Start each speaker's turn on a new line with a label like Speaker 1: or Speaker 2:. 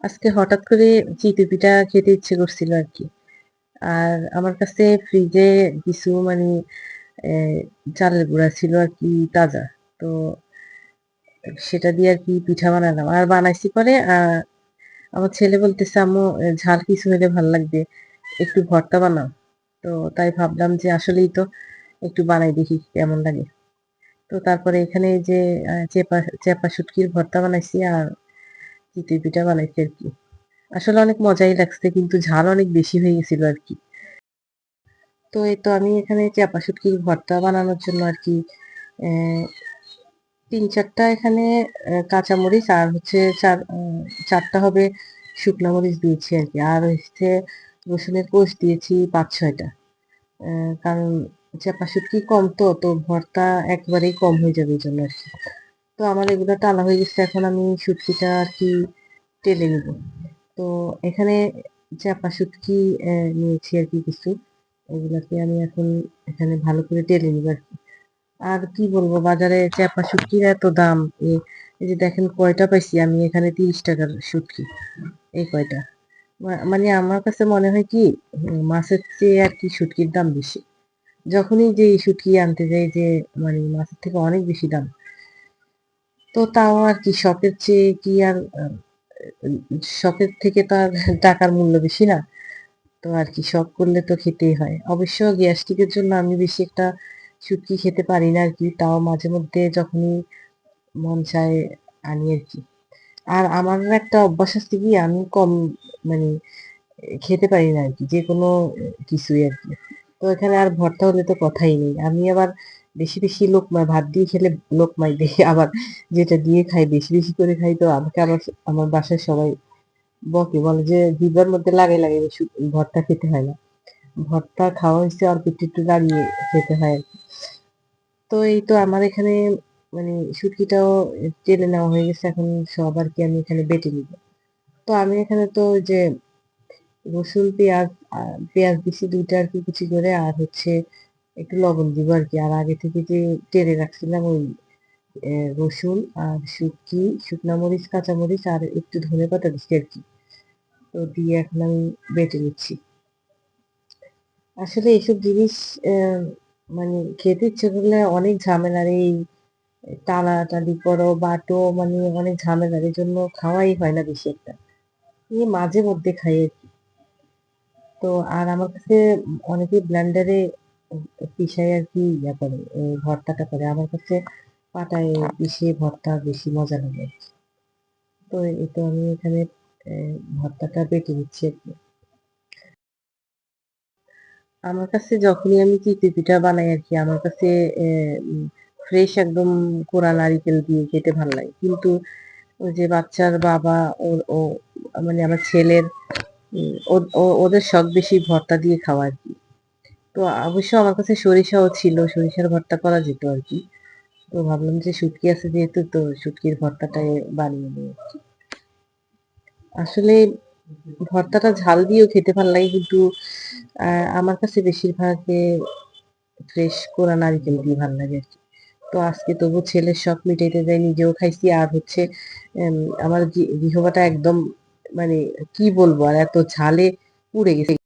Speaker 1: আজকে হঠাৎ করে চিতই পিঠা খেতে ইচ্ছে করছিল আরকি। আর আমার কাছে ফ্রিজে কিছু এ চালের গুঁড়া ছিল আরকি তাজা। তো সেটা দিয়ে আরকি পিঠা বানালাম। আর বানাইছি পরে আমার ছেলে বলতেছে, "আম্মু ঝাল কিছু হইলে ভাল লাগবে। একটু ভর্তা বানাও।" তো তাই ভাবলাম যে আসলেই তো একটু বানাই দেখি কেমন লাগে। তো তারপরে এখানে এই যে চেপা শুটকির ভর্তা বানাইছি আর চিতই পিঠা বানাইছি আরকি। আসলে অনেক মজাই লাগছে কিন্তু ঝাল অনেক বেশি হয়ে গেছিল আরকি। তো এই তো আমি এখানে চাপা শুটকির ভর্তা বানানোর জন্য আরকি অ্যা ৩-৪ টা এখানে কাঁচামরিচ আর হচ্ছে ৪ টা হবে শুকনা মরিচ দিয়েছি আরকি। আর হচ্ছে রসুনের কোষ দিয়েছি ৫-৬ টা। অ্যা কারণ চাপা শুটকি কম তো ভর্তা একবারেই কম হয়ে যাবে এজন্য আরকি। তো আমার এগুলা টালা হয়ে গেছে। এখন আমি শুটকিটা আরকি টেলে নিব। তো এখানে চাপা শুটকি নিয়েছি আরকি কিছু। এগুলাকে আমি এখন এখানে ভালো করে টেলে নিব আরকি। আর কি বলবো বাজারে চাপা শুটকির এত দাম। এ এই যে দেখেন কয়টা পাইছি আমি এখানে ৳৩০ র শুটকি। এই কয়টা। মানে আমার কাছে মনে হয় কি মাছের চেয়ে আরকি শুটকির দাম বেশি। যখনই যেই শুটকি আনতে যাই যে মাছের থেকে অনেক বেশি দাম। তো তাও আরকি শখের চেয়ে কি আর শখের থেকে তো আর টাকার মূল্য বেশি না। তো আরকি শখ করলে তো খেতেই হয়। অবশ্য গ্যাস্ট্রিকের জন্য আমি বেশি একটা শুটকি খেতে পারি না আরকি। তাও মাঝে মধ্যে যখনই মন চায় আনি আরকি। আর আমার একটা অভ্যাস আছে কি আমি কম মানে খেতে পারি না আরকি। যেকোনো কিছুই আরকি। তো এখানে আর ভর্তা হলে তো কথাই নেই। আমি আবার বেশি লোকমা ভাত দিয়ে খেলে লোকমাই দেই। আবার যেটা দিয়ে খাই বেশি করে খাই তো আমাকে আবার আমার বাসায় সবাই বকে। বলে যে জিহ্বার মধ্যে লাগাই ভর্তা খেতে হয় না। ভর্তা খাওয়া হইছে অল্প একটু দাঁড়িয়ে খেতে হয় আরকি। তো এই তো আমার এখানে শুটকিটাও টেলে নেওয়া হয়ে গেছে। এখন সব আরকি আমি এখানে বেটে নিব। তো আমি এখানে তো ওই যে রসুন, পেঁয়াজ দিছি ২ টা আরকি কুচি করে আর হচ্ছে একটু লবণ দিব আরকি। আর আগে থেকে যে টেলে রাখছিলাম ওই রসুন আর শুটকি, শুকনা মরিচ, কাঁচা মরিচ আর একটু ধনেপাতা দিছি আরকি। তো দিয়ে এখন আমি বেটে নিচ্ছি। আসলে এসব জিনিস খেতে ইচ্ছে করলে অনেক ঝামেলার। এই টানাটানি করো, বাটো অনেক ঝামেলার। এজন্য খাওয়াই হয় না বেশি একটা। এই মাঝে মধ্যে খাই আরকি। তো আর আমার কাছে অনেকে ব্লেন্ডারে পিষায় আরকি ইয়া করে, ভর্তাটা করে। আমার কাছে পাটায় পিষে ভর্তা বেশি মজা লাগে আরকি। তো এই তো আমি এখানে এ ভর্তাটা বেটে নিচ্ছি আরকি। আমার কাছে যখনই আমি চিতই পিঠা বানাই আরকি আমার কাছে এ উম ফ্রেশ একদম কোরা নারিকেল দিয়ে খেতে ভাল লাগে। কিন্তু ওই যে বাচ্চার বাবা ওর ও মানে আমার ছেলের ওদের শখ বেশি ভর্তা দিয়ে খাওয়া আরকি। তো অবশ্য আমার কাছে সরিষাও ছিল, সরিষার ভর্তা করা যেত আরকি। তো ভাবলাম যে শুটকি আছে যেহেতু তো শুটকির ভর্তাটাই বানিয়ে নিই আরকি। আসলে ভর্তাটা ঝাল দিয়েও খেতে ভাল লাগে কিন্তু আ আমার কাছে বেশিরভাগ ফ্রেশ কোরা নারিকেল দিয়ে ভাল লাগে আরকি। তো আজকে তবু ছেলের শখ মিটাইতে যাই নিজেও খাইছি আর হচ্ছে এম আমার জিহবাটা একদম মানে কি বলবো আর এত ঝালে পুড়ে গেছে।